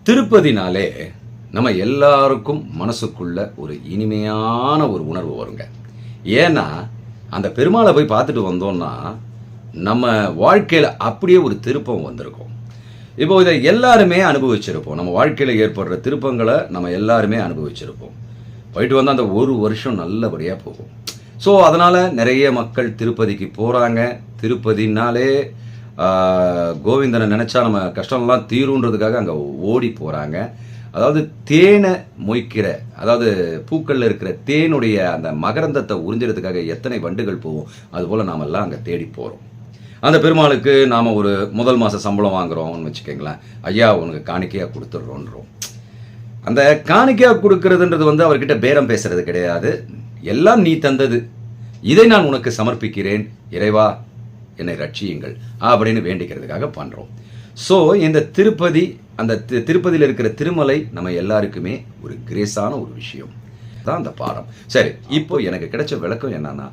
திருப்பதினாலே நம்ம எல்லாருக்கும் மனசுக்குள்ள ஒரு இனிமையான ஒரு உணர்வு வருங்க. ஏன்னா அந்த பெருமாளை போய் பார்த்துட்டு வந்தோம்னா நம்ம வாழ்க்கையில் அப்படியே ஒரு திருப்பம் வந்திருக்கும். இப்போ இதை எல்லாருமே அனுபவிச்சிருப்போம். நம்ம வாழ்க்கையில் ஏற்படுற திருப்பங்களை நம்ம எல்லாருமே அனுபவிச்சிருப்போம். போயிட்டு வந்து அந்த ஒரு வருஷம் நல்லபடியாக போகும். ஸோ அதனால் நிறைய மக்கள் திருப்பதிக்கு போகிறாங்க. திருப்பதினாலே கோவிந்தனை நினச்சா நம்ம கஷ்டம்லாம் தீருன்றதுக்காக அங்கே ஓடி போகிறாங்க. அதாவது தேனை மொய்க்கிற, அதாவது பூக்களில் இருக்கிற தேனுடைய அந்த மகரந்தத்தை உறிஞ்சிறதுக்காக எத்தனை வண்டுகள் போகும், அதுபோல் நாம் எல்லாம் அங்கே தேடி போகிறோம். அந்த பெருமாளுக்கு நாம் ஒரு முதல் மாத சம்பளம் வாங்குகிறோம்னு வச்சுக்கோங்களேன். ஐயா உனக்கு காணிக்கையாக கொடுத்துட்றோன்றோம். அந்த காணிக்கையாக கொடுக்கறதுன்றது வந்து அவர்கிட்ட பேரம் பேசுறது கிடையாது. எல்லாம் நீ தந்தது, இதை நான் உனக்கு சமர்ப்பிக்கிறேன், இறைவா என்னை ரட்சியுங்கள் அப்படின்னு வேண்டிக்கிறதுக்காக பண்ணுறோம். ஸோ இந்த திருப்பதி, அந்த திருப்பதியில் இருக்கிற திருமலை நம்ம எல்லாருக்குமே ஒரு கிரேஸான ஒரு விஷயம் தான் அந்த பாடம். சரி, இப்போ எனக்கு கிடைச்ச விளக்கம் என்னன்னா,